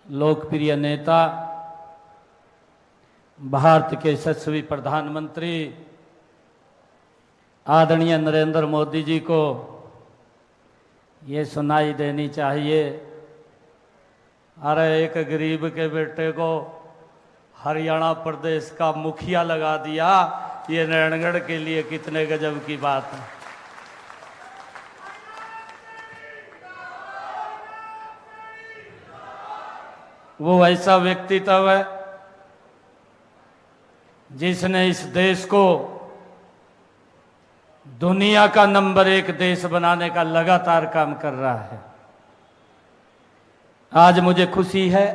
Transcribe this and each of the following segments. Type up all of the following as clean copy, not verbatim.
लोकप्रिय नेता, भारत के यशस्वी प्रधानमंत्री आदरणीय नरेंद्र मोदी जी को ये सुनाई देनी चाहिए, अरे एक गरीब के बेटे को हरियाणा प्रदेश का मुखिया लगा दिया, ये नारायणगढ़ के लिए कितने गजब की बात है। वो ऐसा व्यक्तित्व है जिसने इस देश को दुनिया का नंबर 1 देश बनाने का लगातार काम कर रहा है। आज मुझे खुशी है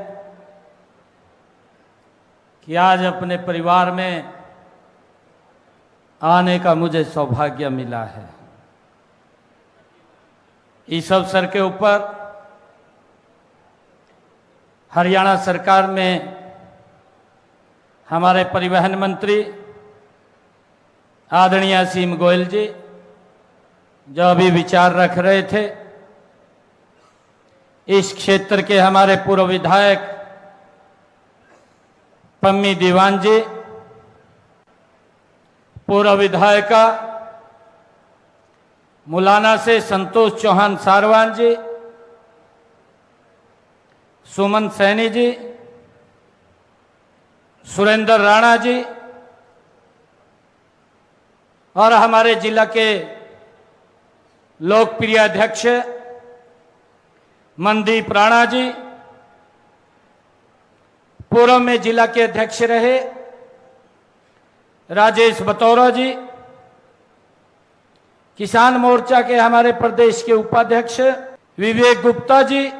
कि आज अपने परिवार में आने का मुझे सौभाग्य मिला है। इस अवसर के ऊपर हरियाणा सरकार में हमारे परिवहन मंत्री आदरणीय असीम गोयल जी जो अभी विचार रख रहे थे, इस क्षेत्र के हमारे पूर्व विधायक पम्मी दीवान जी, पूर्व विधायिका मुलाना से संतोष चौहान सारवान जी, सुमन सैनी जी, सुरेंद्र राणा जी और हमारे जिला के लोकप्रिय अध्यक्ष मनदीप राणा जी, पूर्व में जिला के अध्यक्ष रहे राजेश बतौरा जी, किसान मोर्चा के हमारे प्रदेश के उपाध्यक्ष विवेक गुप्ता जी,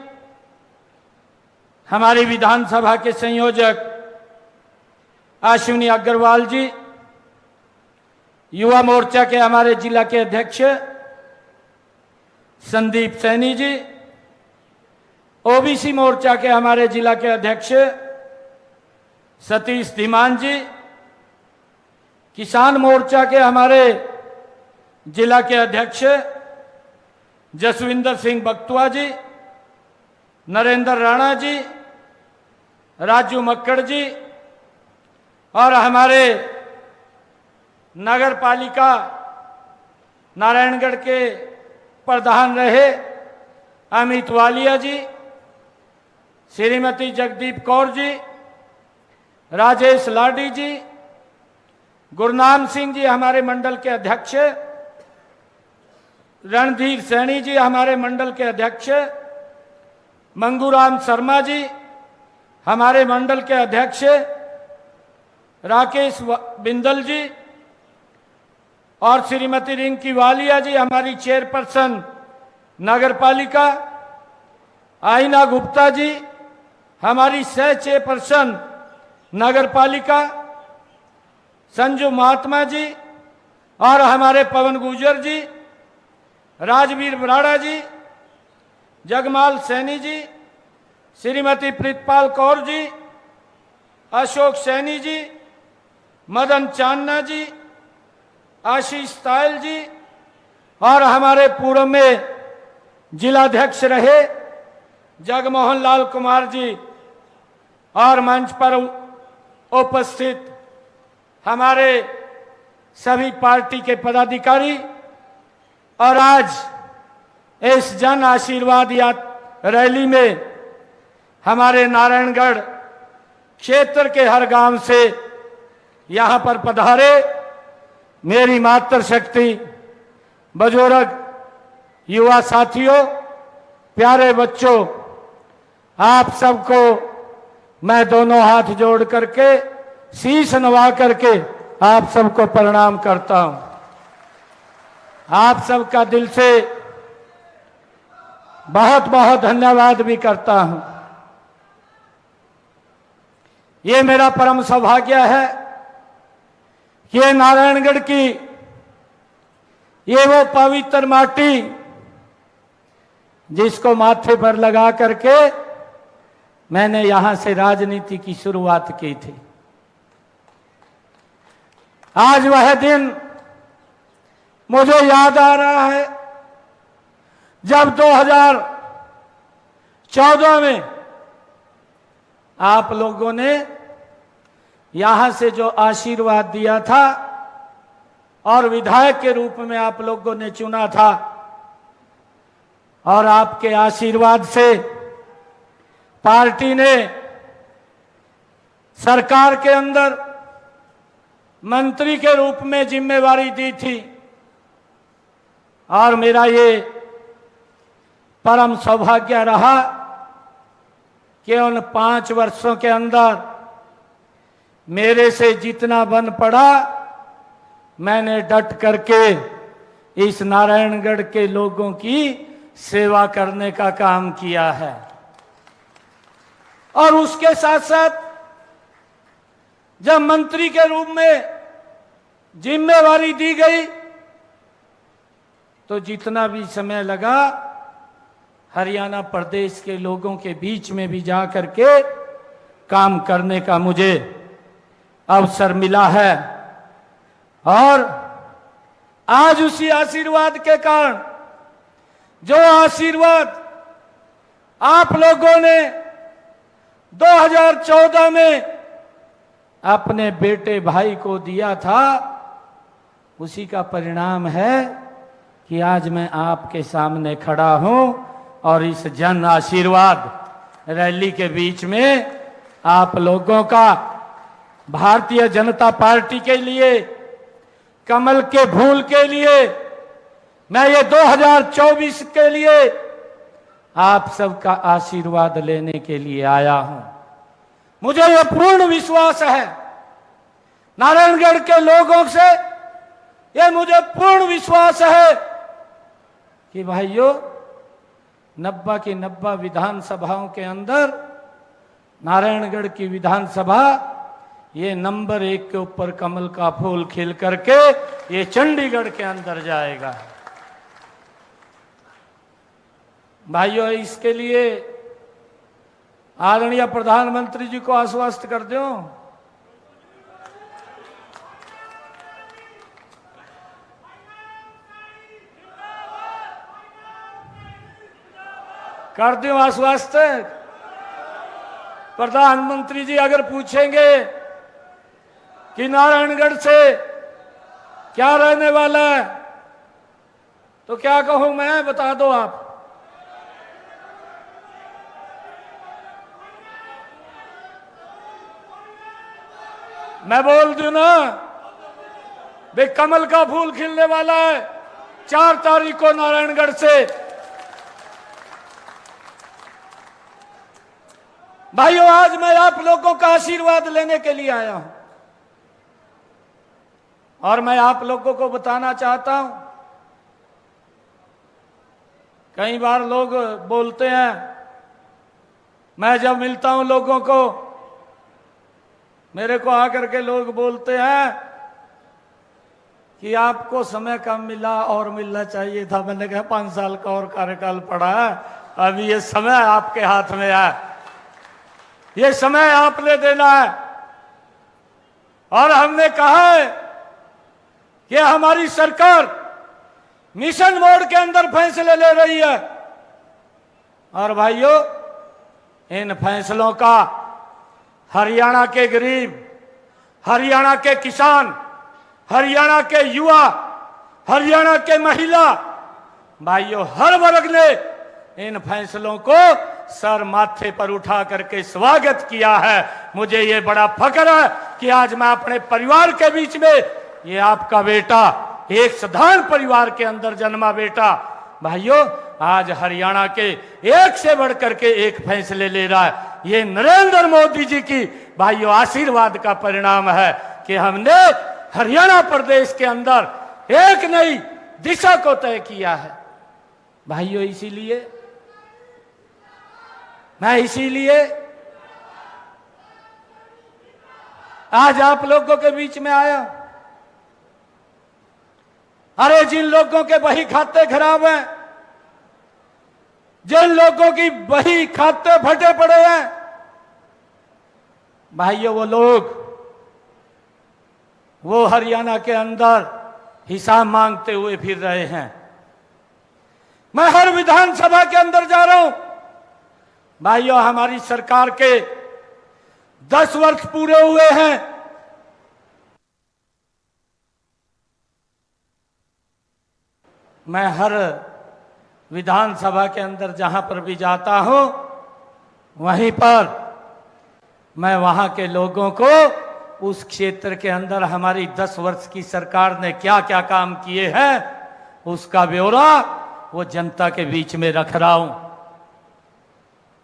हमारी विधानसभा के संयोजक अश्विनी अग्रवाल जी, युवा मोर्चा के हमारे जिला के अध्यक्ष संदीप सैनी जी, ओबीसी मोर्चा के हमारे जिला के अध्यक्ष सतीश धीमान जी, किसान मोर्चा के हमारे जिला के अध्यक्ष जसविंदर सिंह बक्तुआ जी, नरेंद्र राणा जी, राजू मक्कड़ जी और हमारे नगर पालिका नारायणगढ़ के प्रधान रहे अमित वालिया जी, श्रीमती जगदीप कौर जी, राजेश लाडी जी, गुरनाम सिंह जी हमारे मंडल के अध्यक्ष, रणधीर सैनी जी हमारे मंडल के अध्यक्ष, मंगूराम शर्मा जी हमारे मंडल के अध्यक्ष, राकेश बिंदल जी और श्रीमती रिंकी वालिया जी हमारी चेयरपर्सन नगर पालिका, आईना गुप्ता जी हमारी सह चेयरपर्सन नगर पालिका, संजू महात्मा जी और हमारे पवन गुर्जर जी, राजवीर बराड़ा जी, जगमाल सैनी जी, श्रीमती प्रीतपाल कौर जी, अशोक सैनी जी, मदन चांदना जी, आशीष तायल जी और हमारे पूर्व में जिलाध्यक्ष रहे जगमोहन लाल कुमार जी और मंच पर उपस्थित हमारे सभी पार्टी के पदाधिकारी और आज इस जन आशीर्वाद रैली में हमारे नारायणगढ़ क्षेत्र के हर गांव से यहां पर पधारे मेरी मातृशक्ति, बुजुर्ग, युवा साथियों, प्यारे बच्चों, आप सबको मैं दोनों हाथ जोड़ करके शीश नवा करके आप सबको प्रणाम करता हूं। आप सबका दिल से बहुत बहुत धन्यवाद भी करता हूं। ये मेरा परम सौभाग्य है कि ये नारायणगढ़ की ये वो पवित्र माटी जिसको माथे पर लगा करके मैंने यहां से राजनीति की शुरुआत की थी। आज वह दिन मुझे याद आ रहा है जब 2014 में आप लोगों ने यहां से जो आशीर्वाद दिया था और विधायक के रूप में आप लोगों ने चुना था, और आपके आशीर्वाद से पार्टी ने सरकार के अंदर मंत्री के रूप में जिम्मेवारी दी थी। और मेरा ये परम सौभाग्य रहा कि उन 5 वर्षों के अंदर मेरे से जितना बन पड़ा मैंने डट करके इस नारायणगढ़ के लोगों की सेवा करने का काम किया है। और उसके साथ साथ जब मंत्री के रूप में जिम्मेवारी दी गई तो जितना भी समय लगा हरियाणा प्रदेश के लोगों के बीच में भी जा करके काम करने का मुझे अवसर मिला है। और आज उसी आशीर्वाद के कारण, जो आशीर्वाद आप लोगों ने 2014 में अपने बेटे भाई को दिया था, उसी का परिणाम है कि आज मैं आपके सामने खड़ा हूं और इस जन आशीर्वाद रैली के बीच में आप लोगों का भारतीय जनता पार्टी के लिए, कमल के फूल के लिए, मैं ये 2024 के लिए आप सबका आशीर्वाद लेने के लिए आया हूं। मुझे यह पूर्ण विश्वास है, नारायणगढ़ के लोगों से यह मुझे पूर्ण विश्वास है कि भाइयों 90 की 90 विधानसभाओं के अंदर नारायणगढ़ की विधानसभा ये नंबर 1 के ऊपर कमल का फूल खिल करके ये चंडीगढ़ के अंदर जाएगा। भाइयों, इसके लिए आदरणीय प्रधानमंत्री जी को आश्वस्त कर दो, कर दो आश्वस्त। प्रधानमंत्री जी अगर पूछेंगे कि नारायणगढ़ से क्या रहने वाला है तो क्या कहूं मैं, बता दो आप। मैं बोल दूं ना, वे कमल का फूल खिलने वाला है 4 तारीख को नारायणगढ़ से। भाइयों, आज मैं आप लोगों का आशीर्वाद लेने के लिए आया हूं और मैं आप लोगों को बताना चाहता हूं, कई बार लोग बोलते हैं, मैं जब मिलता हूं लोगों को, मेरे को आकर के लोग बोलते हैं कि आपको समय कम मिला और मिलना चाहिए था। मैंने कहा 5 साल का और कार्यकाल पड़ा है, अभी ये समय आपके हाथ में है, ये समय आपने देना है। और हमने कहा है कि हमारी सरकार मिशन मोड के अंदर फैसले ले रही है। और भाइयों, इन फैसलों का हरियाणा के गरीब, हरियाणा के किसान, हरियाणा के युवा, हरियाणा के महिला भाइयों, हर वर्ग ने इन फैसलों को सर माथे पर उठा करके स्वागत किया है। मुझे ये बड़ा फख्र है कि आज मैं अपने परिवार के बीच में, ये आपका बेटा एक साधारण परिवार के अंदर जन्मा बेटा, भाइयों आज हरियाणा के एक से बढ़कर के एक फैसले ले रहा है। ये नरेंद्र मोदी जी की भाइयों आशीर्वाद का परिणाम है कि हमने हरियाणा प्रदेश के अंदर एक नई दिशा को तय किया है। भाइयों, इसीलिए आज आप लोगों के बीच में आया। अरे जिन लोगों के बही खाते खराब हैं, जिन लोगों की बही खाते फटे पड़े हैं, भाइयों वो हरियाणा के अंदर हिसाब मांगते हुए फिर रहे हैं। मैं हर विधानसभा के अंदर जा रहा हूं, भाइयों हमारी सरकार के 10 वर्ष पूरे हुए हैं। मैं हर विधानसभा के अंदर जहां पर भी जाता हूं, वहीं पर मैं वहां के लोगों को उस क्षेत्र के अंदर हमारी 10 वर्ष की सरकार ने क्या क्या काम किए हैं उसका ब्यौरा वो जनता के बीच में रख रहा हूं।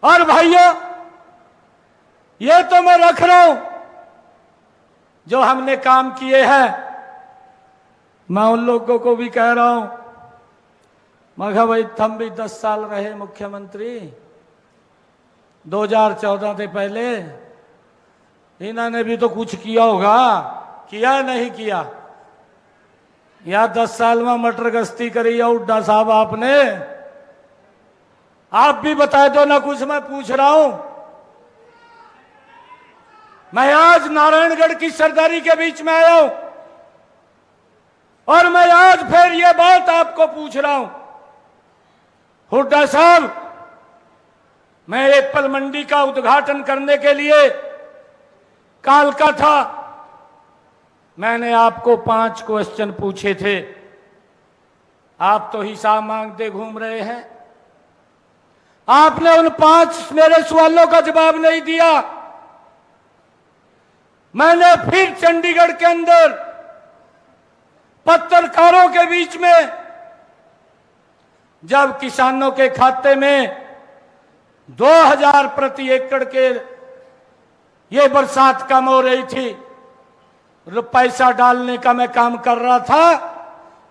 और भाइयों, ये तो मैं रख रहा हूं जो हमने काम किए हैं। मैं उन लोगों को भी कह रहा हूं, मगर भाई तुम भी 10 साल रहे मुख्यमंत्री, 2014 से पहले इन्होंने भी तो कुछ किया होगा, किया नहीं किया? या 10 साल में मटर गश्ती करी या हुड्डा साहब आपने? आप भी बता दो ना कुछ, मैं पूछ रहा हूं। मैं आज नारायणगढ़ की सरदारी के बीच में आया हूं और मैं आज फिर यह बात आपको पूछ रहा हूं, हुड्डा साहब, मैं एप्पल मंडी का उद्घाटन करने के लिए कालका था। मैंने आपको 5 क्वेश्चन पूछे थे, आप तो हिसाब मांगते घूम रहे हैं। आपने उन 5 मेरे सवालों का जवाब नहीं दिया। मैंने फिर चंडीगढ़ के अंदर पत्रकारों के बीच में, जब किसानों के खाते में 2000 प्रति एकड़ के ये बरसात कम हो रही थी, पैसा डालने का मैं काम कर रहा था,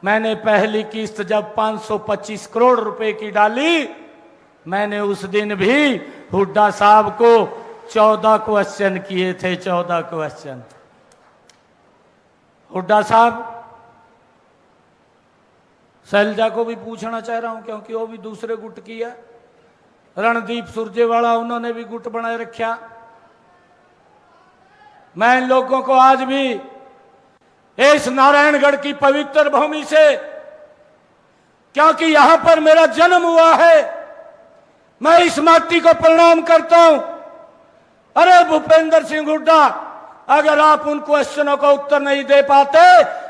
मैंने पहली किस्त जब 525 करोड़ रुपए की डाली, मैंने उस दिन भी हुड्डा साहब को 14 क्वेश्चन किए थे। 14 क्वेश्चन। हुड्डा साहब, शैलजा को भी पूछना चाह रहा हूं क्योंकि वो भी दूसरे गुट की है। रणदीप सुरजेवाला, उन्होंने भी गुट बनाए रखा। मैं इन लोगों को आज भी इस नारायणगढ़ की पवित्र भूमि से, क्योंकि यहां पर मेरा जन्म हुआ है, मैं इस माटी को प्रणाम करता हूं। अरे भूपेंद्र सिंह हुड्डा, अगर आप उन क्वेश्चनों का उत्तर नहीं दे पाते,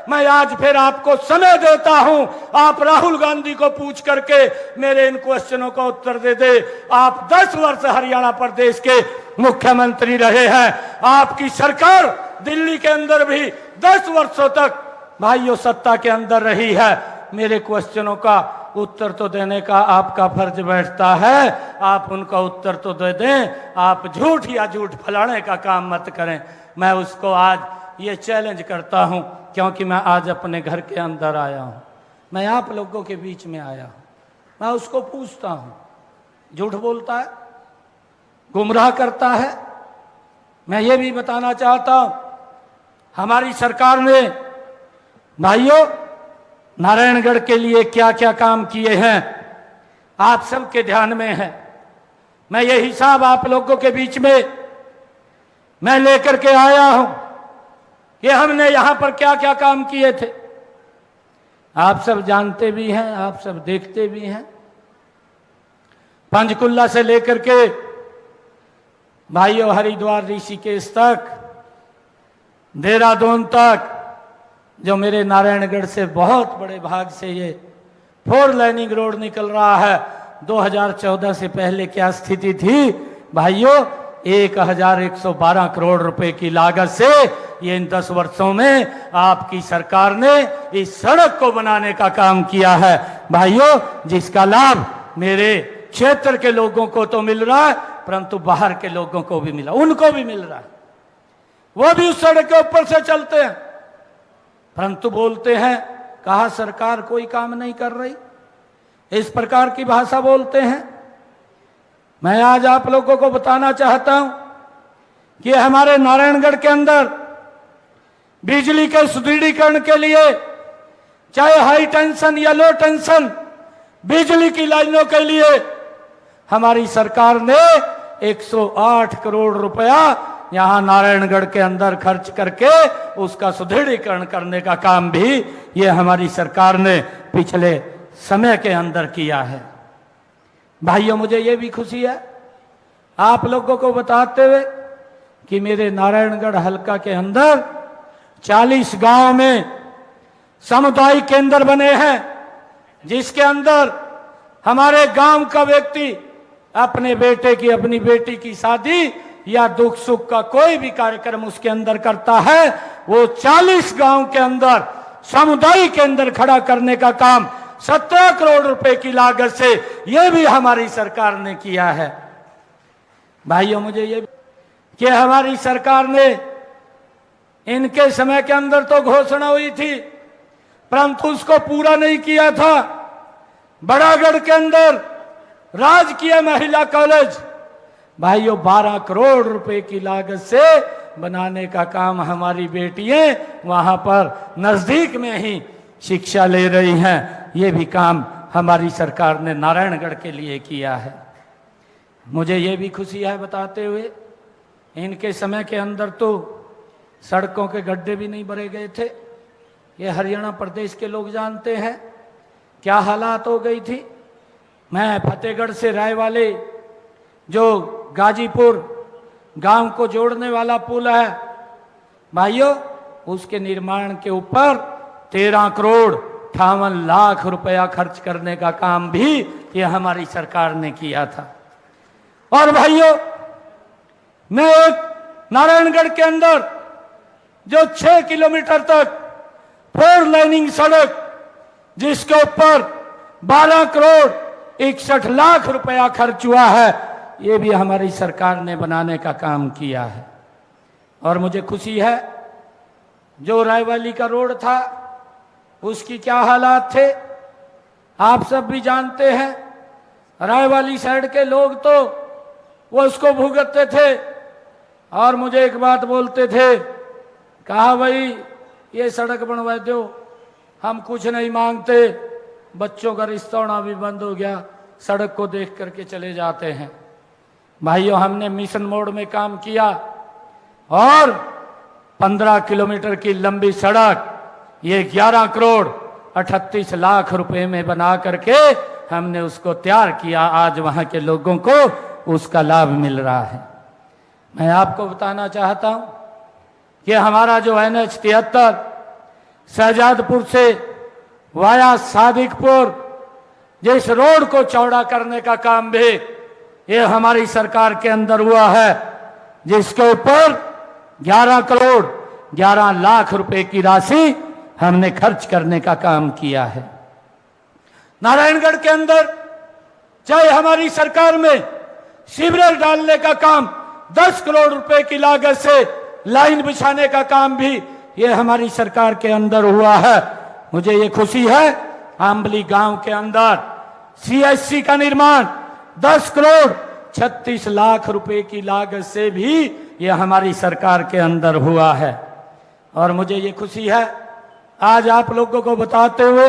मैं आज फिर आपको समय देता हूं, आप राहुल गांधी को पूछ करके मेरे इन क्वेश्चनों का उत्तर दे दे। आप 10 वर्ष हरियाणा प्रदेश के मुख्यमंत्री रहे हैं, आपकी सरकार दिल्ली के अंदर भी 10 वर्षों तक भाइयों सत्ता के अंदर रही है। मेरे क्वेश्चनों का उत्तर तो देने का आपका फर्ज बैठता है, आप उनका उत्तर तो दे दें। आप झूठ या झूठ फैलाने का काम मत करें। मैं उसको आज ये चैलेंज करता हूं, क्योंकि मैं आज अपने घर के अंदर आया हूं, मैं आप लोगों के बीच में आया हूं। मैं उसको पूछता हूं, झूठ बोलता है, गुमराह करता है। मैं ये भी बताना चाहता हूं, हमारी सरकार ने भाइयों नारायणगढ़ के लिए क्या क्या काम किए हैं आप सबके ध्यान में है। मैं ये हिसाब आप लोगों के बीच में मैं लेकर के आया हूं कि हमने यहां पर क्या क्या काम किए थे। आप सब जानते भी हैं, आप सब देखते भी हैं। पंचकुला से लेकर के भाइयों हरिद्वार ऋषिकेश तक, देहरादून तक, जो मेरे नारायणगढ़ से बहुत बड़े भाग से ये 4 लाइनिंग रोड निकल रहा है। 2014 से पहले क्या स्थिति थी भाइयों? 1112 करोड़ रुपए की लागत से ये इन 10 वर्षों में आपकी सरकार ने इस सड़क को बनाने का काम किया है भाइयों, जिसका लाभ मेरे क्षेत्र के लोगों को तो मिल रहा है, परंतु बाहर के लोगों को भी मिला, उनको भी मिल रहा है। वो भी उस सड़क के ऊपर से चलते हैं, परंतु बोलते हैं कहा सरकार कोई काम नहीं कर रही, इस प्रकार की भाषा बोलते हैं। मैं आज आप लोगों को बताना चाहता हूं कि हमारे नारायणगढ़ के अंदर बिजली के सुदृढ़ीकरण के लिए, चाहे हाई टेंशन या लो टेंशन बिजली की लाइनों के लिए, हमारी सरकार ने 108 करोड़ रुपया यहां नारायणगढ़ के अंदर खर्च करके उसका सुदृढ़ीकरण करने का काम भी ये हमारी सरकार ने पिछले समय के अंदर किया है। भाइयों, मुझे ये भी खुशी है आप लोगों को बताते हुए कि मेरे नारायणगढ़ हलका के अंदर 40 गांव में सामुदायिक केंद्र बने हैं, जिसके अंदर हमारे गांव का व्यक्ति अपने बेटे की, अपनी बेटी की शादी या दुख सुख का कोई भी कार्यक्रम उसके अंदर करता है, वो 40 गांव के अंदर सामुदायिक केंद्र खड़ा करने का काम 17 करोड़ रुपए की लागत से ये भी हमारी सरकार ने किया है। भाइयों, मुझे ये कि हमारी सरकार ने इनके समय के अंदर तो घोषणा हुई थी, परंतु उसको पूरा नहीं किया था। बड़ागढ़ के अंदर राजकीय महिला कॉलेज भाइयों 12 करोड़ रुपए की लागत से बनाने का काम हमारी बेटियां वहां पर नजदीक में ही शिक्षा ले रही हैं। ये भी काम हमारी सरकार ने नारायणगढ़ के लिए किया है। मुझे ये भी खुशी है बताते हुए, इनके समय के अंदर तो सड़कों के गड्ढे भी नहीं भरे गए थे। ये हरियाणा प्रदेश के लोग जानते हैं क्या हालात हो गई थी। मैं फतेहगढ़ से राय वाले जो गाजीपुर गांव को जोड़ने वाला पुल है भाइयों, उसके निर्माण के ऊपर 13 करोड़ 58 लाख रुपया खर्च करने का काम भी ये हमारी सरकार ने किया था। और भाइयों, मैं एक नारायणगढ़ के अंदर जो 6 किलोमीटर तक 4 लाइनिंग सड़क, जिसके ऊपर 12 करोड़ 61 लाख रुपया खर्च हुआ है, ये भी हमारी सरकार ने बनाने का काम किया है। और मुझे खुशी है, जो रायवाली का रोड था उसकी क्या हालात थे आप सब भी जानते हैं। रायवाली साइड के लोग तो वो उसको भुगतते थे और मुझे एक बात बोलते थे, कहा भाई ये सड़क बनवा दो, हम कुछ नहीं मांगते, बच्चों का रिश्ता होना भी बंद हो गया, सड़क को देख करके चले जाते हैं। भाइयों, हमने मिशन मोड में काम किया और 15 किलोमीटर की लंबी सड़क ये 11 करोड़ 38 लाख रुपए में बना करके हमने उसको तैयार किया। आज वहां के लोगों को उसका लाभ मिल रहा है। मैं आपको बताना चाहता हूं कि हमारा जो NH 73 शहजादपुर से वाया सादिकपुर जिस रोड को चौड़ा करने का काम भी ये हमारी सरकार के अंदर हुआ है, जिसके ऊपर 11 करोड़ 11 लाख रुपए की राशि हमने खर्च करने का काम किया है। नारायणगढ़ के अंदर चाहे हमारी सरकार में सीवरेज डालने का काम 10 करोड़ रुपए की लागत से लाइन बिछाने का काम भी ये हमारी सरकार के अंदर हुआ है। मुझे ये खुशी है, आंबली गांव के अंदर CSC का निर्माण 10 करोड़ 36 लाख रुपए की लागत से भी ये हमारी सरकार के अंदर हुआ है। और मुझे ये खुशी है आज आप लोगों को बताते हुए,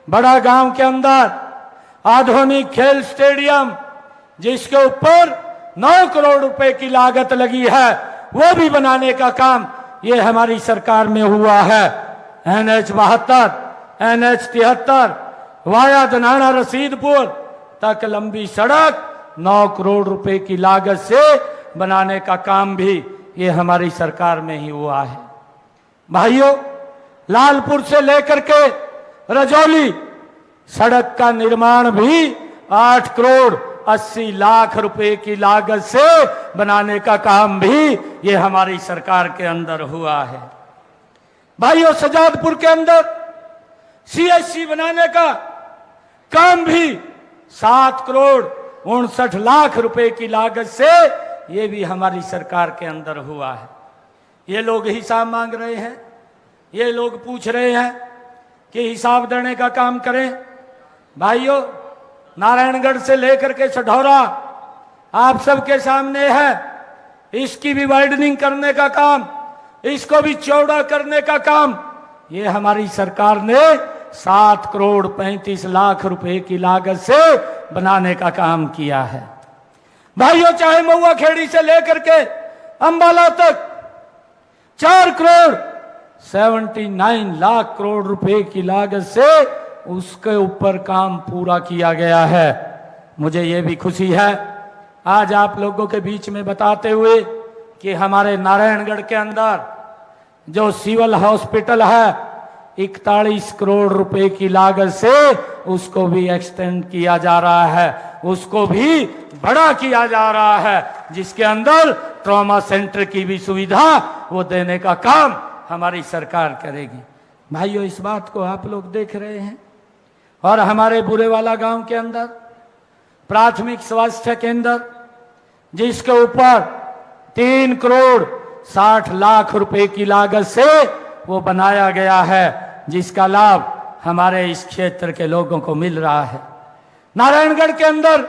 बड़ा गांव के अंदर आधुनिक खेल स्टेडियम जिसके ऊपर 9 करोड़ रुपए की लागत लगी है, वो भी बनाने का काम ये हमारी सरकार में हुआ है। NH 72 NH 73 via Dhanana Rasidpur तक लंबी सड़क 9 करोड़ रुपए की लागत से बनाने का काम भी ये हमारी सरकार में ही हुआ है। भाइयों, लालपुर से लेकर के रजौली सड़क का निर्माण भी 8 करोड़ 80 लाख रुपए की लागत से बनाने का काम भी ये हमारी सरकार के अंदर हुआ है। भाइयों, शहजादपुर के अंदर CSC बनाने का काम भी 7 करोड़ 59 लाख रुपए की लागत से ये भी हमारी सरकार के अंदर हुआ है। ये लोग हिसाब मांग रहे हैं, ये लोग पूछ रहे हैं कि हिसाब देने का काम करें। भाइयों, नारायणगढ़ से लेकर के सढौरा आप सबके सामने है, इसकी भी वाइडनिंग करने का काम, इसको भी चौड़ा करने का काम ये हमारी सरकार ने 7 करोड़ 35 लाख रुपए की लागत से बनाने का काम किया है। भाइयों, चाहे महुआ खेड़ी से लेकर के अंबाला तक 4 करोड़ 79 लाख करोड़ रुपए की लागत से उसके ऊपर काम पूरा किया गया है। मुझे ये भी खुशी है आज आप लोगों के बीच में बताते हुए कि हमारे नारायणगढ़ के अंदर जो सिविल हॉस्पिटल है 41 करोड़ रुपए की लागत से उसको भी एक्सटेंड किया जा रहा है, उसको भी बड़ा किया जा रहा है, जिसके अंदर ट्रॉमा सेंटर की भी सुविधा वो देने का काम हमारी सरकार करेगी। भाइयों, इस बात को आप लोग देख रहे हैं। और हमारे बुरेवाला गांव के अंदर प्राथमिक स्वास्थ्य केंद्र, जिसके ऊपर 3 करोड़ 60 लाख रुपए की लागत से वो बनाया गया है, जिसका लाभ हमारे इस क्षेत्र के लोगों को मिल रहा है। नारायणगढ़ के अंदर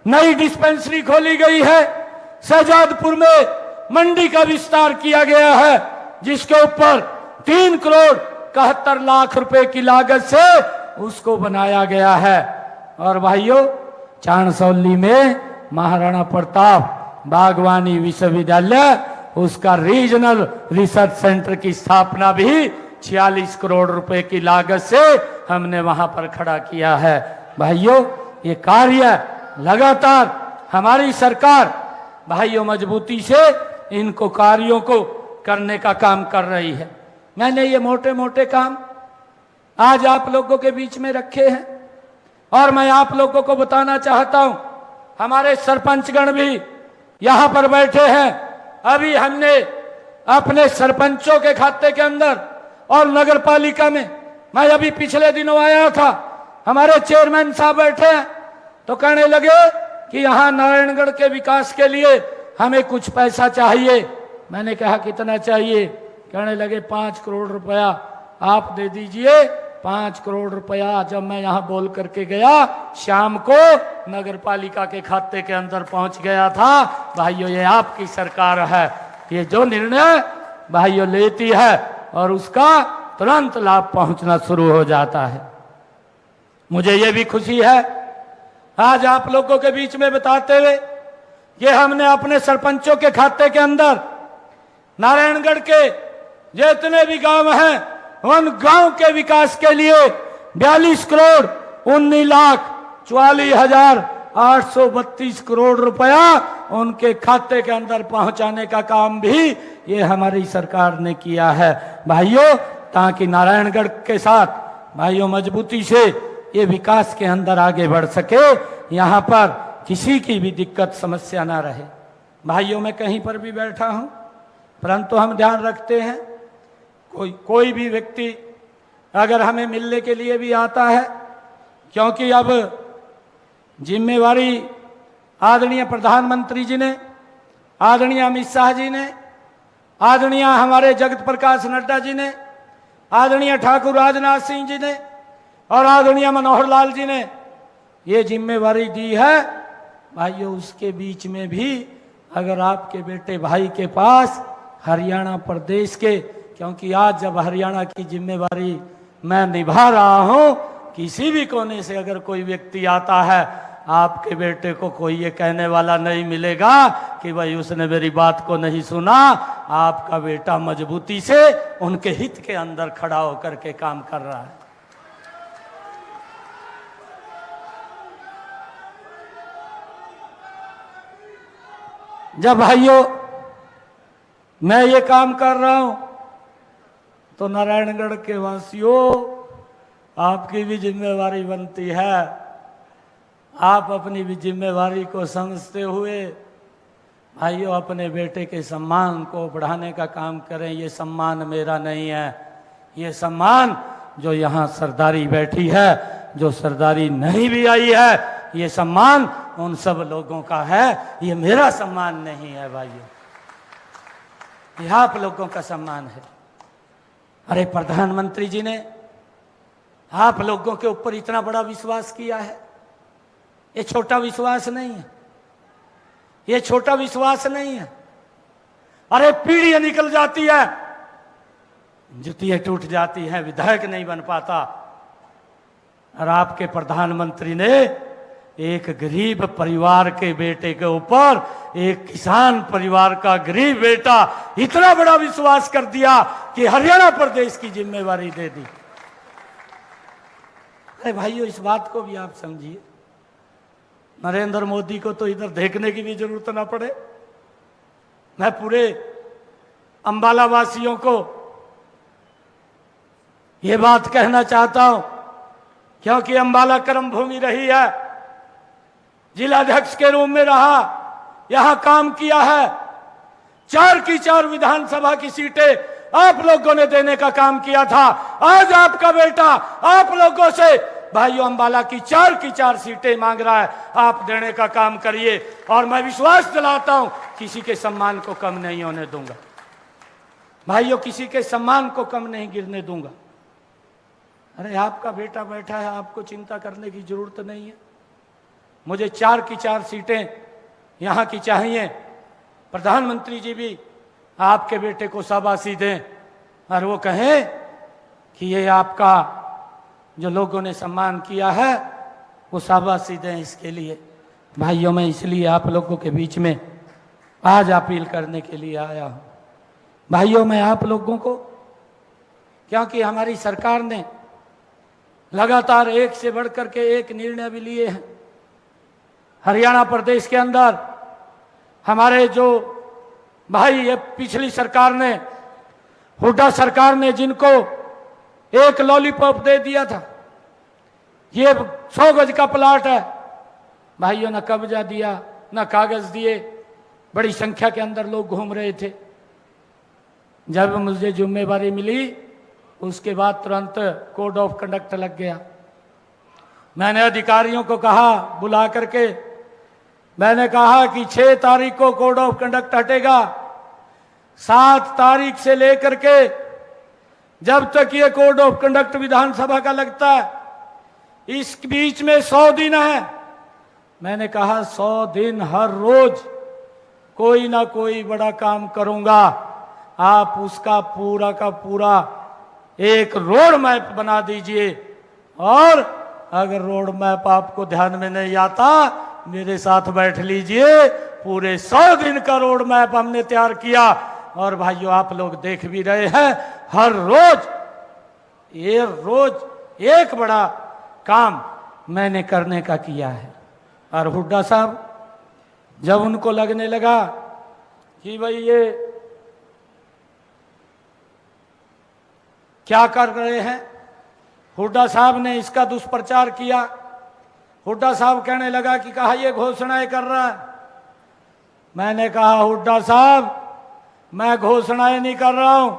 नई डिस्पेंसरी खोली गई है, शहजादपुर में मंडी का विस्तार किया गया है, जिसके ऊपर 3 करोड़ 71 लाख रुपए की लागत से उसको बनाया गया है। और भाइयों, चांदसौली में महाराणा प्रताप बागवानी विश्वविद्यालय, उसका रीजनल रिसर्च सेंटर की स्थापना भी 46 करोड़ रुपए की लागत से हमने वहां पर खड़ा किया है। भाइयों, ये कार्य लगातार हमारी सरकार भाइयों मजबूती से इनको कार्यों को करने का काम कर रही है। मैंने ये मोटे मोटे काम आज आप लोगों के बीच में रखे हैं और मैं आप लोगों को बताना चाहता हूं, हमारे सरपंचगण भी यहां पर बैठे हैं। अभी हमने अपने सरपंचों के खाते के अंदर और नगर पालिका में, मैं अभी पिछले दिनों आया था, हमारे चेयरमैन साहब बैठे हैं, तो कहने लगे कि यहां नारायणगढ़ के विकास के लिए हमें कुछ पैसा चाहिए। मैंने कहा कितना चाहिए? कहने लगे 5 करोड़ रुपया आप दे दीजिए। 5 करोड़ रुपया जब मैं यहाँ बोल करके गया, शाम को नगर पालिका के खाते के अंदर पहुंच गया था। भाइयों, ये आपकी सरकार है, ये जो निर्णय भाइयों लेती है और उसका तुरंत लाभ पहुंचना शुरू हो जाता है। मुझे ये भी खुशी है आज आप लोगों के बीच में बताते हुए कि हमने अपने सरपंचों के खाते के अंदर नारायणगढ़ के जितने भी गांव हैं, उन गांव के विकास के लिए 42 करोड़ 19 लाख 44,832 करोड़ रुपया उनके खाते के अंदर पहुंचाने का काम भी ये हमारी सरकार ने किया है। भाइयों, ताकि नारायणगढ़ के साथ भाइयों मजबूती से ये विकास के अंदर आगे बढ़ सके, यहाँ पर किसी की भी दिक्कत समस्या ना रहे। भाइयों, मैं कहीं पर भी बैठा हूं, परंतु हम ध्यान रखते हैं कोई भी व्यक्ति अगर हमें मिलने के लिए भी आता है, क्योंकि अब जिम्मेवारी आदरणीय प्रधानमंत्री जी ने, आदरणीय अमित शाह जी ने, आदरणीय हमारे जगत प्रकाश नड्डा जी ने, आदरणीय ठाकुर राजनाथ सिंह जी ने और आदरणीय मनोहर लाल जी ने ये जिम्मेवारी दी है। भाइयों, उसके बीच में भी अगर आपके बेटे भाई के पास हरियाणा प्रदेश के, क्योंकि आज जब हरियाणा की जिम्मेवारी मैं निभा रहा हूं, किसी भी कोने से अगर कोई व्यक्ति आता है, आपके बेटे को कोई ये कहने वाला नहीं मिलेगा कि भाई उसने मेरी बात को नहीं सुना। आपका बेटा मजबूती से उनके हित के अंदर खड़ा होकर के काम कर रहा है। जब भाइयों मैं ये काम कर रहा हूं, तो नारायणगढ़ के वासियों, आपकी भी जिम्मेवारी बनती है। आप अपनी भी जिम्मेवारी को समझते हुए भाइयों अपने बेटे के सम्मान को बढ़ाने का काम करें। ये सम्मान मेरा नहीं है, ये सम्मान जो यहाँ सरदारी बैठी है, जो सरदारी नहीं भी आई है, ये सम्मान उन सब लोगों का है, ये मेरा सम्मान नहीं है। भाइयों, ये आप लोगों का सम्मान है। अरे प्रधानमंत्री जी ने आप लोगों के ऊपर इतना बड़ा विश्वास किया है, ये छोटा विश्वास नहीं है, ये छोटा विश्वास नहीं है। अरे पीढ़ियां निकल जाती है, जुतियां टूट जाती हैं, विधायक नहीं बन पाता। और आपके प्रधानमंत्री ने एक गरीब परिवार के बेटे के ऊपर, एक किसान परिवार का गरीब बेटा, इतना बड़ा विश्वास कर दिया कि हरियाणा प्रदेश की जिम्मेवारी दे दी। अरे भाइयों, इस बात को भी आप समझिए। नरेंद्र मोदी को तो इधर देखने की भी जरूरत ना पड़े। मैं पूरे अंबाला वासियों को ये बात कहना चाहता हूं, क्योंकि अंबाला कर्म भूमि रही है, जिलाध्यक्ष के रूप में रहा, यहां काम किया है। 4 की 4 विधानसभा की सीटें आप लोगों ने देने का काम किया था। आज आपका बेटा आप लोगों से भाइयों अंबाला की 4 की 4 सीटें मांग रहा है, आप देने का काम करिए। और मैं विश्वास दिलाता हूं किसी के सम्मान को कम नहीं होने दूंगा भाइयों, किसी के सम्मान को कम नहीं गिरने दूंगा। अरे आपका बेटा बैठा है, आपको चिंता करने की जरूरत नहीं है। मुझे 4 की 4 सीटें यहां की चाहिए। प्रधानमंत्री जी भी आपके बेटे को शाबाशी दें और वो कहें कि ये आपका जो लोगों ने सम्मान किया है वो शाबाशी दें इसके लिए। भाइयों मैं इसलिए आप लोगों के बीच में आज अपील करने के लिए आया हूं। भाइयों मैं आप लोगों को, क्योंकि हमारी सरकार ने लगातार एक से बढ़कर के एक निर्णय भी लिए हैं। हरियाणा प्रदेश के अंदर हमारे जो भाई ये पिछली सरकार ने, हुड्डा सरकार ने जिनको एक लॉलीपॉप दे दिया था, ये 100 गज का प्लाट है भाइयों, न कब्जा दिया न कागज दिए, बड़ी संख्या के अंदर लोग घूम रहे थे। जब मुझे जिम्मेवारी मिली उसके बाद तुरंत कोड ऑफ कंडक्ट लग गया। मैंने अधिकारियों को कहा बुला करके, मैंने कहा कि 6 तारीख को कोड ऑफ कंडक्ट हटेगा, 7 तारीख से लेकर के जब तक ये कोड ऑफ कंडक्ट विधानसभा का लगता है, इस बीच में 100 दिन है। मैंने कहा 100 दिन हर रोज कोई ना कोई बड़ा काम करूंगा, आप उसका पूरा का पूरा एक रोड मैप बना दीजिए। और अगर रोड मैप आपको ध्यान में नहीं आता, मेरे साथ बैठ लीजिए, पूरे 100 दिन का रोड मैप हमने तैयार किया। और भाइयों आप लोग देख भी रहे हैं, हर रोज एक बड़ा काम मैंने करने का किया है। और हुड्डा साहब जब उनको लगने लगा कि भाई ये क्या कर रहे हैं, हुड्डा साहब ने इसका दुष्प्रचार किया। हुड्डा साहब कहने लगा कि कहा ये घोषणाएं कर रहा है। मैंने कहा हुड्डा साहब मैं घोषणाएं नहीं कर रहा हूं,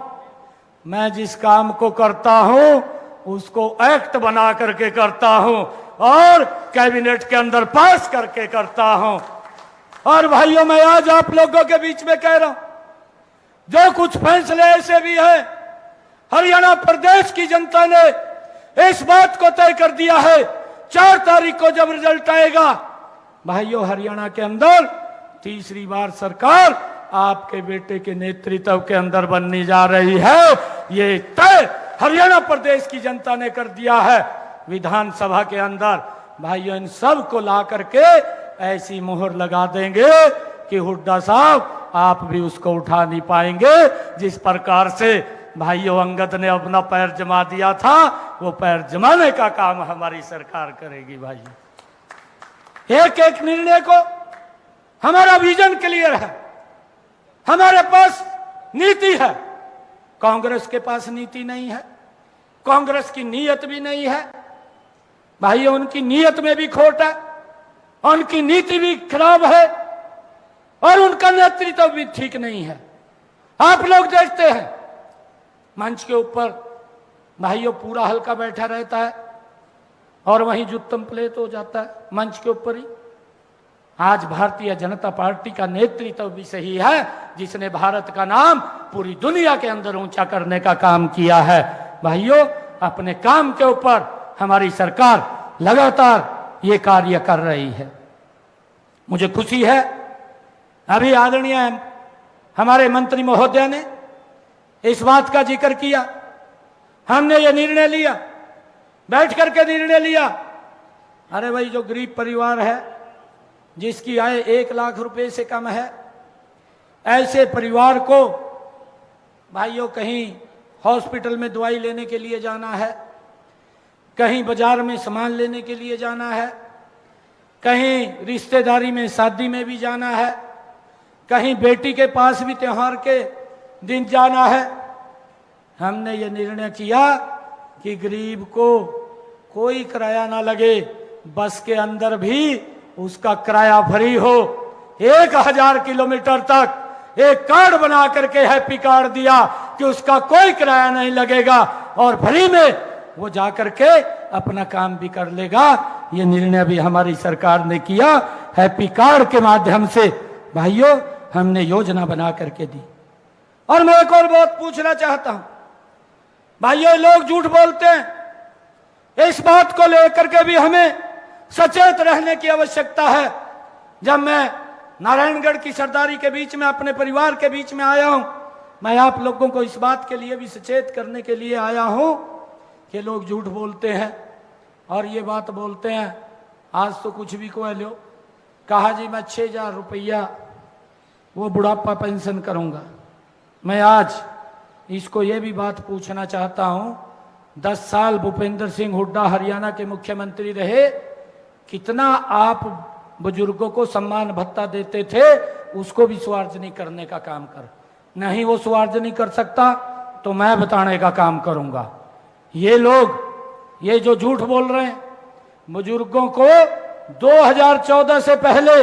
मैं जिस काम को करता हूं उसको एक्ट बना करके करता हूं और कैबिनेट के अंदर पास करके करता हूं। और भाइयों मैं आज आप लोगों के बीच में कह रहा हूं, जो कुछ फैसले ऐसे भी हैं, हरियाणा प्रदेश की जनता ने इस बात को तय कर दिया है, 4 तारीख को जब रिजल्ट आएगा भाइयों हरियाणा के अंदर तीसरी बार सरकार आपके बेटे के नेतृत्व के अंदर बनने जा रही है। ये तय हरियाणा प्रदेश की जनता ने कर दिया है। विधानसभा के अंदर भाइयों इन सब को ला करके ऐसी मोहर लगा देंगे कि हुड्डा साहब आप भी उसको उठा नहीं पाएंगे। जिस प्रकार से भाइयों अंगद ने अपना पैर जमा दिया था, वो पैर जमाने का काम हमारी सरकार करेगी। भाइयों एक एक निर्णय को हमारा विजन क्लियर है, हमारे पास नीति है। कांग्रेस के पास नीति नहीं है, कांग्रेस की नीयत भी नहीं है भाइयों, उनकी नीयत में भी खोट है, उनकी नीति भी खराब है और उनका नेतृत्व भी ठीक नहीं है। आप लोग देखते हैं मंच के ऊपर भाइयों पूरा हल्का बैठा रहता है और वहीं जुत्तम प्लेट हो जाता है मंच के ऊपर ही। आज भारतीय जनता पार्टी का नेतृत्व भी सही है, जिसने भारत का नाम पूरी दुनिया के अंदर ऊंचा करने का काम किया है। भाइयों अपने काम के ऊपर हमारी सरकार लगातार ये कार्य कर रही है। मुझे खुशी है, अभी आदरणीय हमारे मंत्री महोदय ने इस बात का जिक्र किया, हमने ये निर्णय लिया, बैठ करके निर्णय लिया। अरे भाई जो गरीब परिवार है, जिसकी आय 1 लाख रुपए से कम है, ऐसे परिवार को भाइयों कहीं हॉस्पिटल में दवाई लेने के लिए जाना है, कहीं बाजार में सामान लेने के लिए जाना है, कहीं रिश्तेदारी में शादी में भी जाना है, कहीं बेटी के पास भी त्योहार के दिन जाना है, हमने ये निर्णय किया कि गरीब को कोई किराया ना लगे, बस के अंदर भी उसका किराया फ्री हो। 1000 किलोमीटर तक एक कार्ड बना करके हैप्पी कार्ड दिया कि उसका कोई किराया नहीं लगेगा और फ्री में वो जा करके अपना काम भी कर लेगा। ये निर्णय भी हमारी सरकार ने किया हैप्पी कार्ड के माध्यम से। भाइयों, हमने योजना बना करके दी। और मैं एक और बात पूछना चाहता हूं, भाइयों लोग झूठ बोलते हैं, इस बात को लेकर के भी हमें सचेत रहने की आवश्यकता है। जब मैं नारायणगढ़ की सरदारी के बीच में अपने परिवार के बीच में आया हूं, मैं आप लोगों को इस बात के लिए भी सचेत करने के लिए आया हूं कि लोग झूठ बोलते हैं और ये बात बोलते हैं आज तो कुछ भी को लो, कहा जी मैं 6000 रुपया वो बुढ़ापा पेंशन करूंगा। मैं आज इसको ये भी बात पूछना चाहता हूं, 10 साल भूपेंद्र सिंह हुड्डा हरियाणा के मुख्यमंत्री रहे, कितना आप बुजुर्गों को सम्मान भत्ता देते थे, उसको भी स्वार्जनी करने का काम कर। नहीं वो स्वार्जनी कर सकता तो मैं बताने का काम करूंगा। ये लोग ये जो झूठ बोल रहे हैं, बुजुर्गों को 2014 से पहले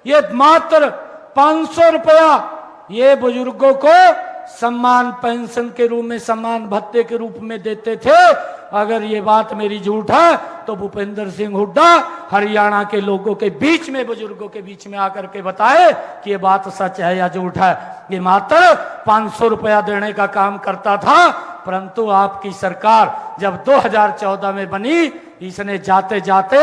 ये मात्र 500 रुपया ये बुजुर्गों को सम्मान पेंशन के रूप में, सम्मान भत्ते के रूप में देते थे। अगर ये बात मेरी झूठ है तो भूपेंद्र सिंह हुड्डा हरियाणा के लोगों के बीच में, बुजुर्गों के बीच में आकर के बताए कि ये बात सच है या झूठ है। ये मात्र 500 रुपया देने का काम करता था, परंतु आपकी सरकार जब 2014 में बनी, इसने जाते जाते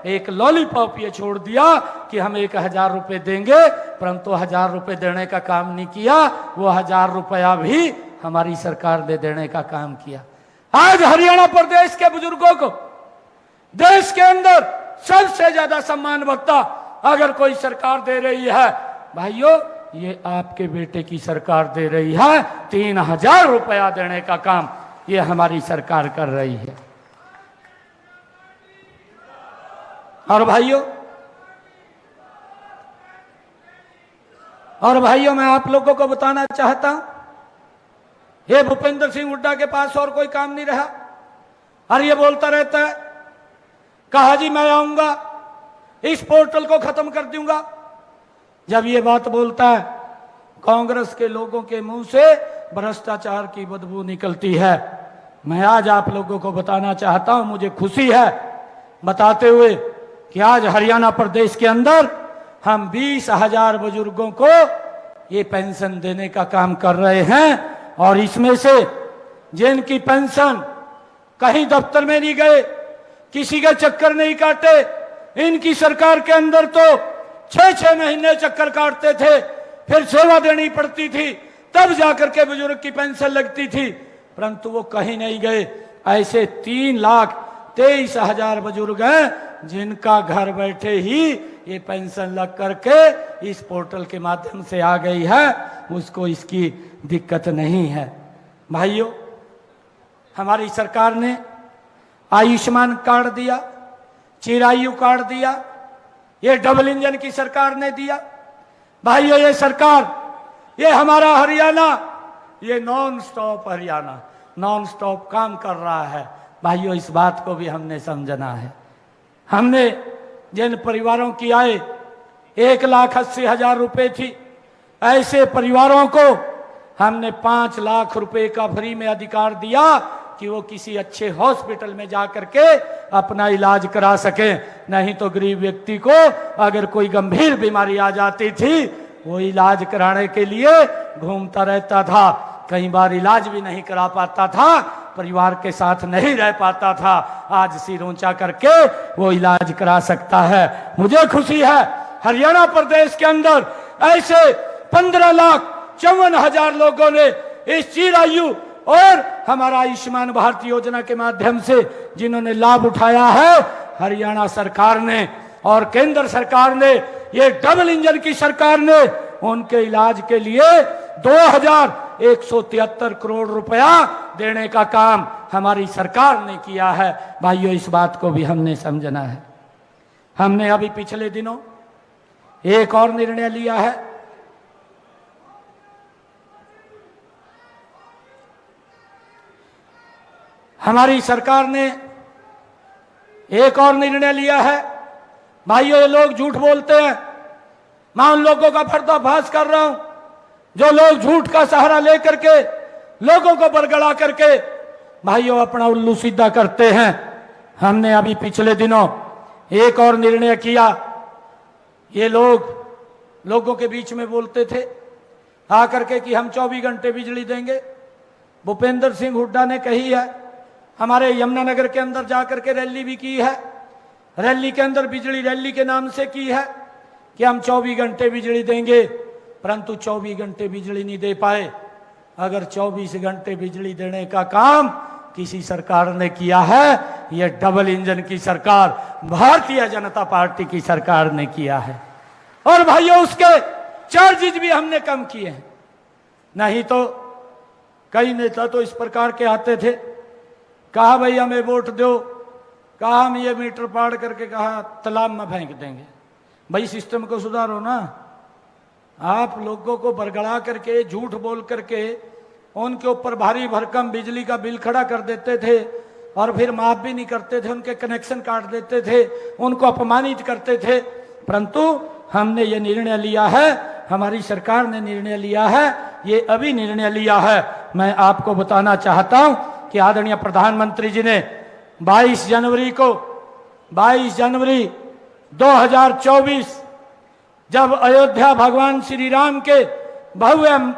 एक लॉलीपॉप ये छोड़ दिया कि हम 1000 रुपये देंगे, परंतु 1000 रुपये देने का काम नहीं किया। वो 1000 रुपया भी हमारी सरकार ने देने का काम किया। आज हरियाणा प्रदेश के बुजुर्गों को देश के अंदर सबसे ज्यादा सम्मान भत्ता अगर कोई सरकार दे रही है, भाइयों ये आपके बेटे की सरकार दे रही है। 3000 रुपया देने का काम ये हमारी सरकार कर रही है। और भाइयों मैं आप लोगों को बताना चाहता हूं, ये भूपेंद्र सिंह हुड्डा के पास और कोई काम नहीं रहा और ये बोलता रहता है, कहा जी मैं आऊंगा इस पोर्टल को खत्म कर दूंगा। जब ये बात बोलता है, कांग्रेस के लोगों के मुंह से भ्रष्टाचार की बदबू निकलती है। मैं आज आप लोगों को बताना चाहता हूं, मुझे खुशी है बताते हुए कि आज हरियाणा प्रदेश के अंदर हम 20,000 बुजुर्गों को ये पेंशन देने का काम कर रहे हैं। और इसमें से जिनकी पेंशन कहीं दफ्तर में नहीं गए, किसी के चक्कर नहीं काटे, इनकी सरकार के अंदर तो 6-6 महीने चक्कर काटते थे, फिर सेवा देनी पड़ती थी, तब जाकर के बुजुर्ग की पेंशन लगती थी, परंतु वो कहीं नहीं गए। ऐसे 3,23,000 बुजुर्ग हैं जिनका घर बैठे ही ये पेंशन लग करके इस पोर्टल के माध्यम से आ गई है, उसको इसकी दिक्कत नहीं है। भाइयों, हमारी सरकार ने आयुष्मान कार्ड दिया, चिरायु कार्ड दिया, ये डबल इंजन की सरकार ने दिया। भाइयों ये सरकार, ये हमारा हरियाणा, ये non stop Haryana, non stop काम कर रहा है। भाइयों इस बात को भी हमने समझना है। हमने जिन परिवारों की आय 1,80,000 रुपये थी, ऐसे परिवारों को हमने 5 लाख रुपए का फ्री में अधिकार दिया कि वो किसी अच्छे हॉस्पिटल में जाकर के अपना इलाज करा सके। नहीं तो गरीब व्यक्ति को अगर कोई गंभीर बीमारी आ जाती थी, वो इलाज कराने के लिए घूमता रहता था, कई बार इलाज भी नहीं करा पाता था, परिवार के साथ नहीं रह पाता था। आज सिर ऊंचा करके वो इलाज करा सकता है। मुझे खुशी है हरियाणा प्रदेश के अंदर ऐसे 15,54,000 लोगों ने इस चिरायु और हमारा आयुष्मान भारत योजना के माध्यम से जिन्होंने लाभ उठाया है। हरियाणा सरकार ने और केंद्र सरकार ने, ये डबल इंजन की सरकार ने उनके इलाज के लिए 2,173 करोड़ रुपया देने का काम हमारी सरकार ने किया है। भाइयों इस बात को भी हमने समझना है। हमने अभी पिछले दिनों एक और निर्णय लिया है हमारी सरकार ने एक और निर्णय लिया है। भाइयों, ये लोग झूठ बोलते हैं, मैं उन लोगों का पर्दाफाश कर रहा हूं जो लोग झूठ का सहारा लेकर के लोगों को बरगला करके भाइयों अपना उल्लू सीधा करते हैं। हमने अभी पिछले दिनों एक और निर्णय किया। ये लोगों के बीच में बोलते थे आकर के कि हम 24 घंटे बिजली देंगे। भूपेंद्र सिंह हुड्डा ने कही है, हमारे यमुनानगर के अंदर जाकर के रैली भी की है। रैली के अंदर बिजली रैली के नाम से की है कि हम 24 घंटे बिजली देंगे, परंतु 24 घंटे बिजली नहीं दे पाए। अगर 24 घंटे बिजली देने का काम किसी सरकार ने किया है, यह डबल इंजन की सरकार भारतीय जनता पार्टी की सरकार ने किया है। और भाइयों, उसके चार्जेज भी हमने कम किए हैं। नहीं तो कई नेता तो इस प्रकार के आते थे, कहा भाई हमें वोट दो, कहा हम ये मीटर पाड़ करके कहा तालाब में फेंक देंगे। भाई सिस्टम को सुधारो ना। आप लोगों को बरगड़ा करके झूठ बोल करके उनके ऊपर भारी भरकम बिजली का बिल खड़ा कर देते थे और फिर माफ भी नहीं करते थे, उनके कनेक्शन काट देते थे, उनको अपमानित करते थे। परंतु हमने ये निर्णय लिया है, हमारी सरकार ने निर्णय लिया है, ये अभी निर्णय लिया है। मैं आपको बताना चाहता हूं कि आदरणीय प्रधानमंत्री जी ने 22 जनवरी 2024 जब अयोध्या भगवान श्री राम के भव्य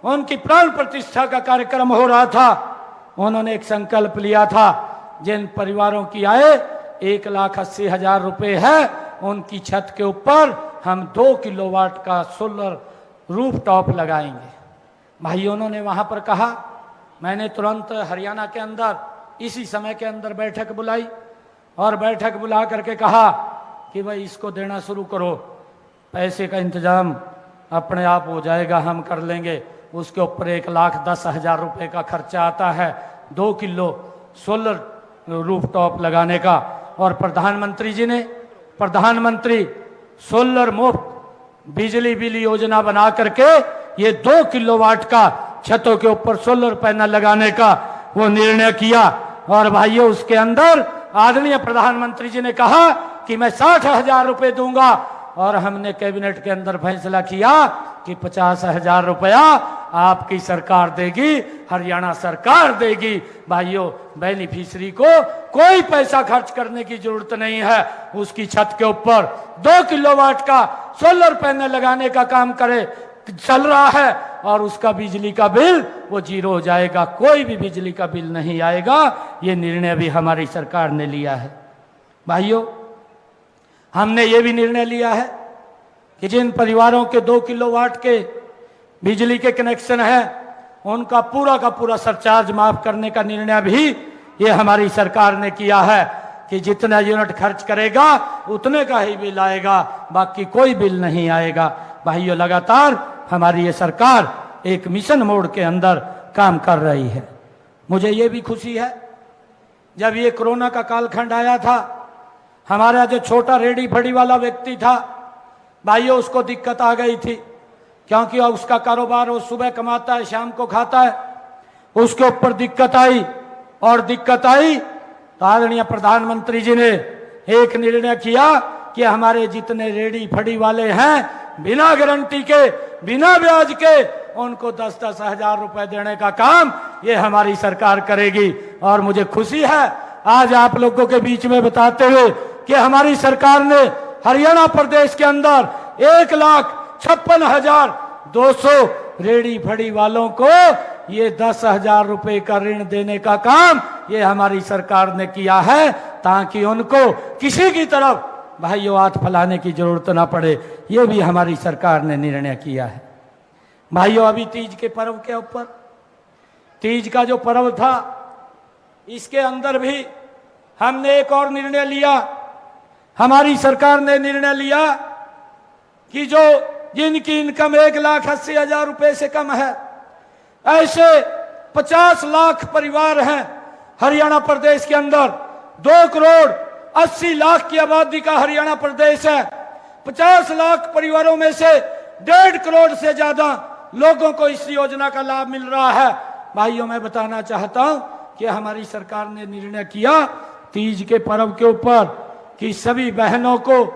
उनकी प्राण प्रतिष्ठा का कार्यक्रम हो रहा था, उन्होंने एक संकल्प लिया था, जिन परिवारों की आय 1,80,000 रुपए है उनकी छत के ऊपर हम 2 किलोवाट का सोलर रूफटॉप लगाएंगे। भाई उन्होंने वहां पर कहा, मैंने तुरंत हरियाणा के अंदर इसी समय के अंदर बैठक बुलाई और बैठक बुला करके कहा कि भाई इसको देना शुरू करो, पैसे का इंतजाम अपने आप हो जाएगा, हम कर लेंगे। उसके ऊपर 1,10,000 रुपए का खर्चा आता है 2 किलो सोलर रूफटॉप लगाने का। और प्रधानमंत्री जी ने प्रधानमंत्री सोलर मुफ्त बिजली बिल योजना बना करके ये 2 किलोवाट का छतों के ऊपर सोलर पैनल लगाने का वो निर्णय किया। और भाइयों, उसके अंदर आदरणीय प्रधानमंत्री जी ने कहा कि मैं 60,000 रुपए दूंगा और हमने कैबिनेट के अंदर फैसला किया कि 50,000 रुपया आपकी सरकार देगी, हरियाणा सरकार देगी। भाइयों, बेनिफिशियरी को कोई पैसा खर्च करने की जरूरत नहीं है, उसकी छत के ऊपर 2 किलोवाट का सोलर पैनल लगाने का काम करे चल रहा है और उसका बिजली का बिल वो 0 हो जाएगा, कोई भी बिजली का बिल नहीं आएगा। ये निर्णय भी हमारी सरकार ने लिया है। भाइयों, हमने ये भी निर्णय लिया है कि जिन परिवारों के 2 किलोवाट के बिजली के कनेक्शन है उनका पूरा का पूरा सरचार्ज माफ करने का निर्णय भी ये हमारी सरकार ने किया है कि जितना यूनिट खर्च करेगा उतने का ही बिल आएगा, बाकी कोई बिल नहीं आएगा। भाइयों, लगातार हमारी ये सरकार एक मिशन मोड के अंदर काम कर रही है। मुझे ये भी खुशी है, जब ये कोरोना का कालखंड आया था, हमारा जो छोटा रेडी फड़ी वाला व्यक्ति था भाइयों, उसको दिक्कत आ गई थी, क्योंकि उसका कारोबार वो सुबह कमाता है शाम को खाता है, उसके ऊपर दिक्कत आई। और दिक्कत आई तो आदरणीय प्रधानमंत्री जी ने एक निर्णय किया कि हमारे जितने रेडी फड़ी वाले हैं बिना गारंटी के बिना ब्याज के उनको 10-10 हजार रुपए देने का काम ये हमारी सरकार करेगी। और मुझे खुशी है आज आप लोगों के बीच में बताते हुए कि हमारी सरकार ने हरियाणा प्रदेश के अंदर 1,56,200 रेडी फड़ी वालों को ये 10,000 रुपए का ऋण देने का काम ये हमारी सरकार ने किया है, ताकि उनको किसी की तरफ भाइयों हाथ फैलाने की जरूरत ना पड़े। ये भी हमारी सरकार ने निर्णय किया है। भाइयों, अभी तीज के पर्व के ऊपर, तीज का जो पर्व था इसके अंदर भी हमने एक और निर्णय लिया। हमारी सरकार ने निर्णय लिया कि जो जिनकी इनकम 1,80,000 रुपए से कम है, ऐसे 50 लाख परिवार हैं हरियाणा प्रदेश के अंदर। 2,80,00,000 की आबादी का हरियाणा प्रदेश है। 50 लाख परिवारों में से 1.5 करोड़ से ज्यादा लोगों को इस योजना का लाभ मिल रहा है। भाइयों, मैं बताना चाहता हूं कि हमारी सरकार ने निर्णय किया तीज के पर्व के ऊपर कि सभी बहनों को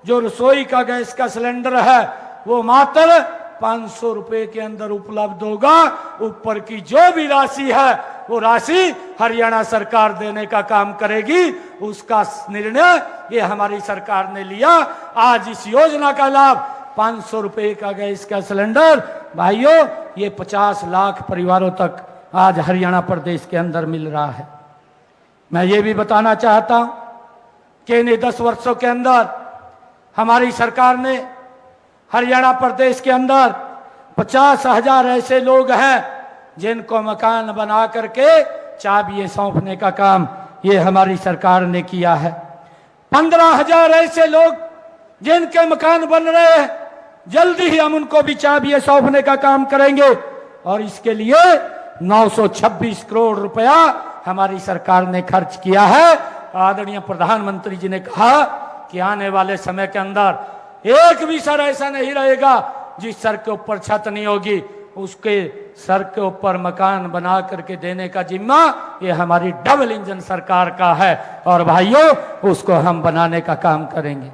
जो रसोई का गैस का सिलेंडर है वो मात्र 500 रुपए के अंदर उपलब्ध होगा। ऊपर की जो भी राशि है वो राशि हरियाणा सरकार देने का काम करेगी। उसका निर्णय ये हमारी सरकार ने लिया। आज इस योजना का लाभ 500 रुपए का गैस का सिलेंडर भाइयों ये 50 लाख परिवारों तक आज हरियाणा प्रदेश के अंदर मिल रहा है। मैं ये भी बताना चाहता हूं कि इन 10 वर्षों के अंदर हमारी सरकार ने हरियाणा प्रदेश के अंदर 50,000 ऐसे लोग हैं जिनको मकान बना करके चाबियां सौंपने का काम ये हमारी सरकार ने किया है। 15,000 ऐसे लोग जिनके मकान बन रहे हैं, जल्दी ही हम उनको भी चाबियां सौंपने का काम करेंगे। और इसके लिए 926 करोड़ रुपया हमारी सरकार ने खर्च किया है। आदरणीय प्रधानमंत्री जी ने कहा कि आने वाले समय के अंदर एक भी सर ऐसा नहीं रहेगा जिस सर के ऊपर छत नहीं होगी। उसके सर के ऊपर मकान बना करके देने का जिम्मा ये हमारी डबल इंजन सरकार का है और भाइयों उसको हम बनाने का काम करेंगे।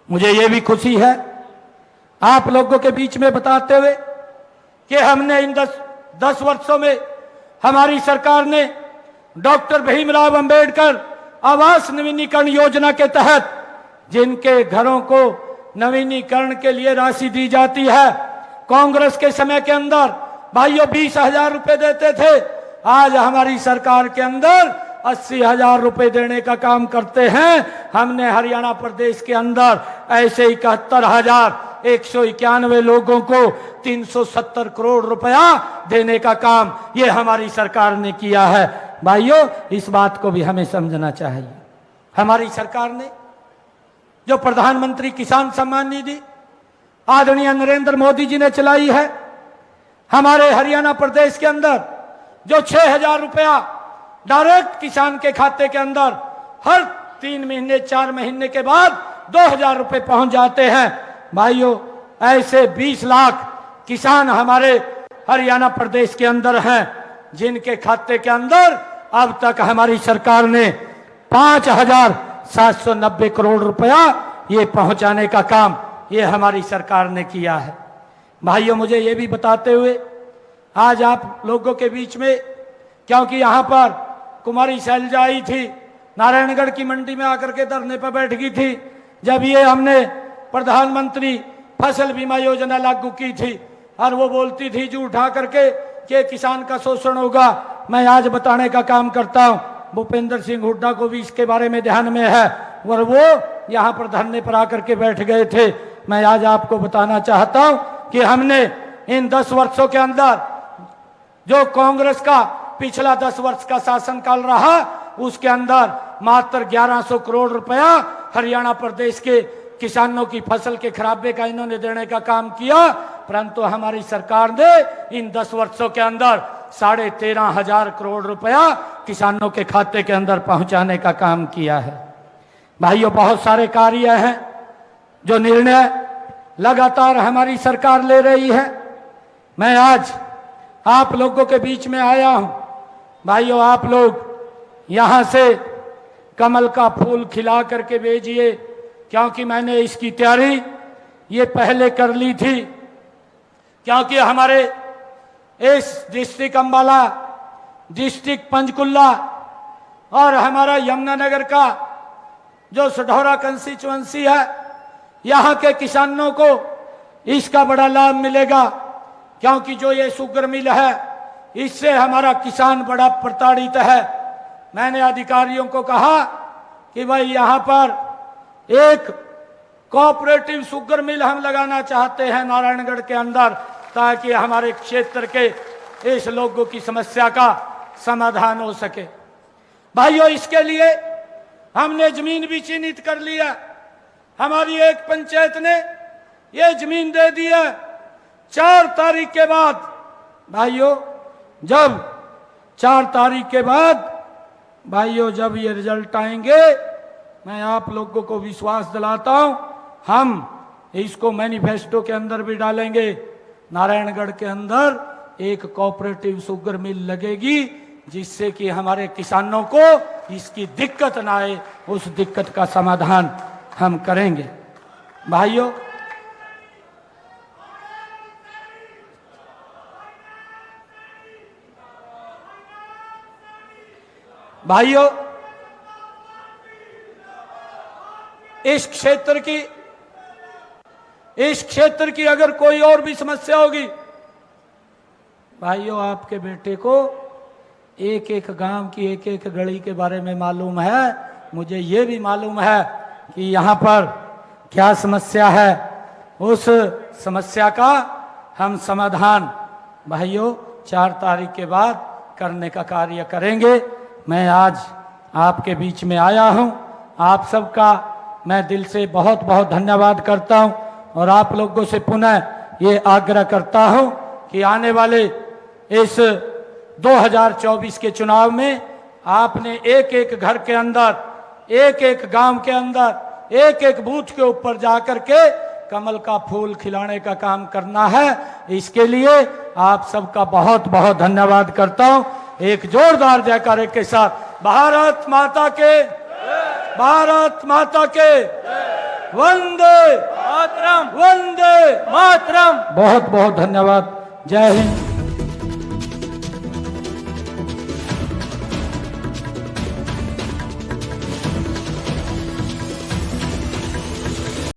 मुझे ये भी खुशी है आप लोगों के बीच में बताते हुए कि हमने इन 10 वर्षों में हमारी सरकार ने डॉक्टर भीमराव अंबेडकर आवास नवीनीकरण योजना के तहत जिनके घरों को नवीनीकरण के लिए राशि दी जाती है, कांग्रेस के समय के अंदर भाइयों 20,000 रुपए देते थे। आज हमारी सरकार के अंदर 80,000 रुपए देने का काम करते हैं। हमने हरियाणा प्रदेश के अंदर ऐसे 71,191 लोगों को 370 करोड़ रुपया देने का काम ये हमारी सरकार ने किया है। भाइयों इस बात को भी हमें समझना चाहिए। हमारी सरकार ने जो प्रधानमंत्री किसान सम्मान निधि आदरणीय नरेंद्र मोदी जी ने चलाई है, हमारे हरियाणा प्रदेश के अंदर जो 6,000 रुपया डायरेक्ट किसान के खाते के अंदर हर 3 महीने 4 महीने के बाद 2,000 रुपए पहुंच जाते हैं। भाइयों ऐसे 20 लाख किसान हमारे हरियाणा प्रदेश के अंदर हैं जिनके खाते के अंदर अब तक हमारी सरकार ने 5,790 करोड़ रुपया ये पहुंचाने का काम ये हमारी सरकार ने किया है। भाइयों मुझे ये भी बताते हुए आज आप लोगों के बीच में, क्योंकि यहाँ पर कुमारी शैलजा आई थी, नारायणगढ़ की मंडी में आकर के धरने पर बैठ गई थी जब ये हमने प्रधानमंत्री फसल बीमा योजना लागू की थी और वो बोलती थी जो उठा करके कि किसान का शोषण होगा। मैं आज बताने का काम करता हूँ, भूपेंद्र सिंह हुड्डा को भी इसके बारे में ध्यान में है और वो यहाँ पर धरने पर आकर के बैठ गए थे। मैं आज आपको बताना चाहता हूँ कि हमने इन 10 वर्षों के अंदर जो कांग्रेस का पिछला 10 वर्ष का शासनकाल रहा उसके अंदर मात्र 1100 करोड़ रुपया हरियाणा प्रदेश के किसानों की फसल के खराबे का इन्होंने देने का काम किया। परंतु हमारी सरकार ने इन 10 वर्षों के अंदर 13,500 करोड़ रुपया किसानों के खाते के अंदर पहुंचाने का काम किया है। भाइयों बहुत सारे कार्य हैं जो निर्णय लगातार हमारी सरकार ले रही है। मैं आज आप लोगों के बीच में आया हूं। भाइयों आप लोग यहां से कमल का फूल खिला करके भेजिए, क्योंकि मैंने इसकी तैयारी ये पहले कर ली थी, क्योंकि हमारे इस डिस्ट्रिक्ट अंबाला, डिस्ट्रिक्ट पंचकुला और हमारा यमुनानगर का जो सढौरा कंस्टिट्यूएंसी है, यहाँ के किसानों को इसका बड़ा लाभ मिलेगा। क्योंकि जो ये शुगर मिल है इससे हमारा किसान बड़ा प्रताड़ित है। मैंने अधिकारियों को कहा कि भाई यहाँ पर एक कोऑपरेटिव शुगर मिल हम लगाना चाहते हैं नारायणगढ़ के अंदर, ताकि हमारे क्षेत्र के इस लोगों की समस्या का समाधान हो सके। भाइयों इसके लिए हमने जमीन भी चिन्हित कर लिया। हमारी एक पंचायत ने ये जमीन दे दी है। 4 तारीख के बाद भाइयों, जब 4 तारीख के बाद भाइयों जब ये रिजल्ट आएंगे, मैं आप लोगों को विश्वास दिलाता हूं हम इसको मैनिफेस्टो के अंदर भी डालेंगे। नारायणगढ़ के अंदर एक कोऑपरेटिव शुगर मिल लगेगी। जिससे कि हमारे किसानों को इसकी दिक्कत ना आए, उस दिक्कत का समाधान हम करेंगे। भाइयों, भाइयों, इस क्षेत्र की अगर कोई और भी समस्या होगी, भाइयों, आपके बेटे को एक एक गांव की एक एक गली के बारे में मालूम है। मुझे ये भी मालूम है कि यहाँ पर क्या समस्या है। उस समस्या का हम समाधान भाइयों 4 तारीख के बाद करने का कार्य करेंगे। मैं आज आपके बीच में आया हूँ, आप सबका मैं दिल से बहुत बहुत धन्यवाद करता हूँ और आप लोगों से पुनः ये आग्रह करता हूँ कि आने वाले इस 2024 के चुनाव में आपने एक एक घर के अंदर, एक एक गांव के अंदर, एक एक बूथ के ऊपर जाकर के कमल का फूल खिलाने का काम करना है। इसके लिए आप सबका बहुत बहुत धन्यवाद करता हूं। एक जोरदार जयकारे के साथ भारत माता के, भारत माता के वंदे मातरम, वंदे मातरम। बहुत बहुत धन्यवाद। जय हिंद।